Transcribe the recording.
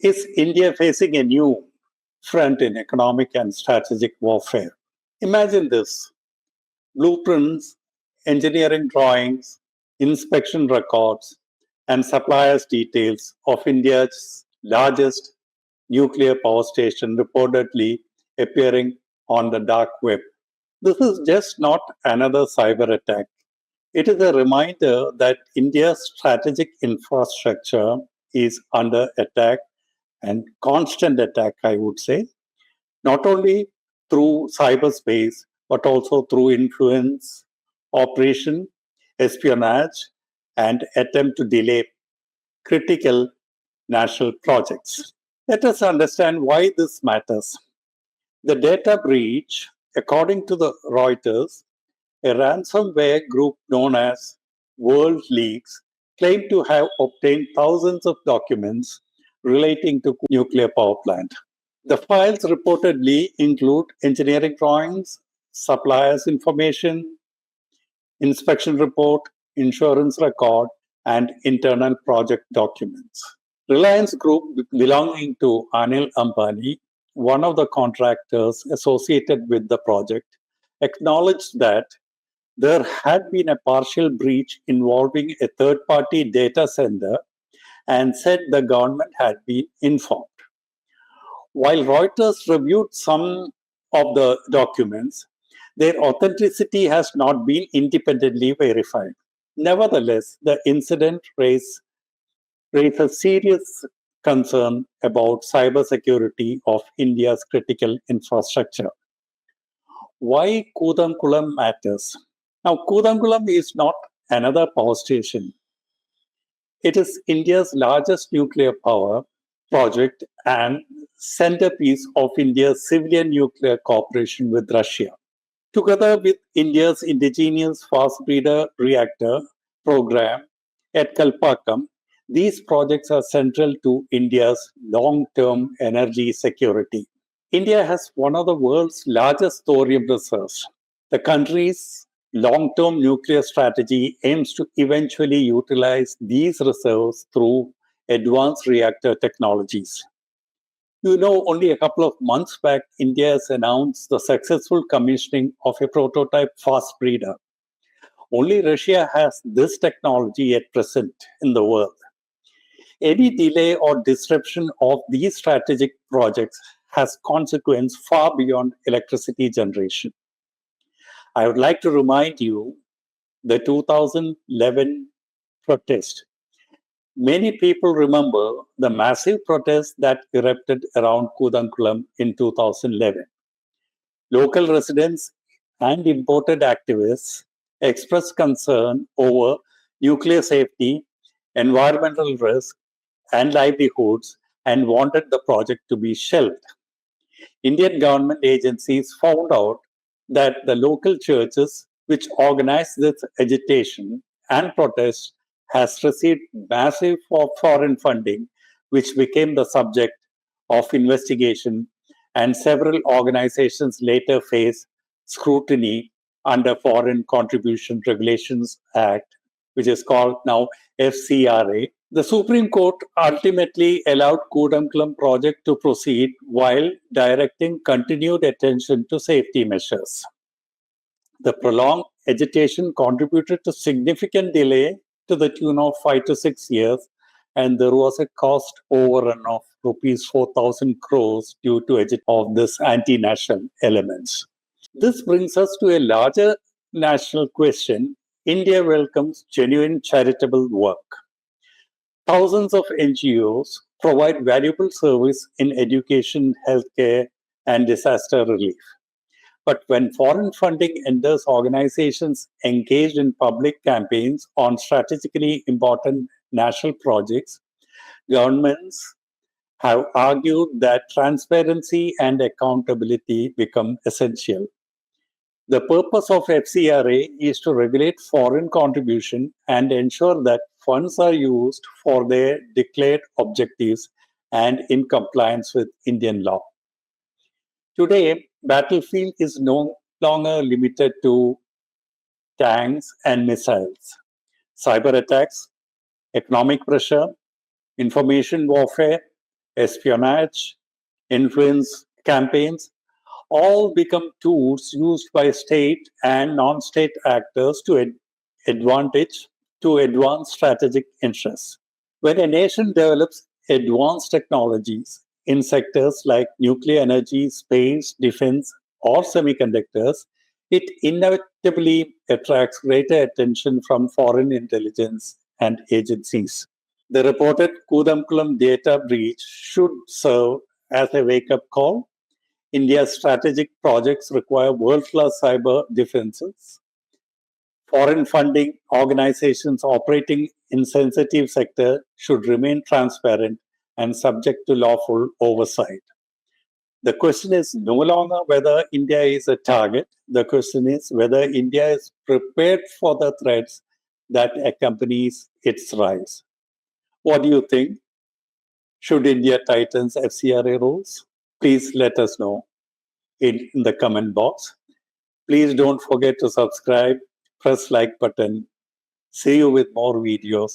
Is India facing a new front in economic and strategic warfare? Imagine this: blueprints, engineering drawings, inspection records, and suppliers' details of India's largest nuclear power station reportedly appearing on the dark web. This is just not another cyber attack. It is a reminder that India's strategic infrastructure is under attack and constant attack, I would say, not only through cyberspace, but also through influence, operation, espionage, and attempt to delay critical national projects. Let us understand why this matters. The data breach, according to the Reuters, a ransomware group known as World Leaks claimed to have obtained thousands of documents relating to nuclear power plant. The files reportedly include engineering drawings, suppliers information, inspection report, insurance record, and internal project documents. Reliance Group, belonging to Anil Ambani, one of the contractors associated with the project, acknowledged that there had been a partial breach involving a third party data sender and said the government had been informed. While Reuters reviewed some of the documents, their authenticity has not been independently verified. Nevertheless, the incident raises serious concern about cybersecurity of India's critical infrastructure. Why Kudankulam matters? Now, Kudankulam is not another power station. It is India's largest nuclear power project and centerpiece of India's civilian nuclear cooperation with Russia. Together with India's indigenous fast breeder reactor program at Kalpakkam, these projects are central to India's long-term energy security. India has one of the world's largest thorium reserves. The country's long-term nuclear strategy aims to eventually utilize these reserves through advanced reactor technologies. You know, only a couple of months back, India has announced the successful commissioning of a prototype fast breeder. Only Russia has this technology at present in the world. Any delay or disruption of these strategic projects has consequences far beyond electricity generation. I would like to remind you the 2011 protest. Many people remember the massive protest that erupted around Kudankulam in 2011. Local residents and imported activists expressed concern over nuclear safety, environmental risk, and livelihoods and wanted the project to be shelved. Indian government agencies found out that the local churches which organized this agitation and protest has received massive foreign funding, which became the subject of investigation, and several organizations later faced scrutiny under Foreign Contribution Regulations Act, which is called now FCRA. The Supreme Court ultimately allowed Kudankulam project to proceed while directing continued attention to safety measures. The prolonged agitation contributed to significant delay to the tune of 5 to 6 years, and there was a cost overrun of rupees 4,000 crores due to of this anti-national elements. This brings us to a larger national question. India welcomes genuine charitable work. Thousands of NGOs provide valuable service in education, healthcare, and disaster relief. But when foreign funding enters organizations engaged in public campaigns on strategically important national projects, governments have argued that transparency and accountability become essential. The purpose of FCRA is to regulate foreign contribution and ensure that funds are used for their declared objectives and in compliance with Indian law. Today, battlefield is no longer limited to tanks and missiles. Cyber attacks, economic pressure, information warfare, espionage, influence campaigns, all become tools used by state and non-state actors advantage to advance strategic interests. When a nation develops advanced technologies in sectors like nuclear energy, space, defense, or semiconductors, it inevitably attracts greater attention from foreign intelligence and agencies. The reported Kudankulam data breach should serve as a wake up call. India's strategic projects require world class cyber defenses. Foreign funding organizations operating in sensitive sector should remain transparent and subject to lawful oversight. The question is no longer whether India is a target. The question is whether India is prepared for the threats that accompanies its rise. What do you think? Should India tighten FCRA rules? Please let us know in the comment box. Please don't forget to subscribe, press like button. See you with more videos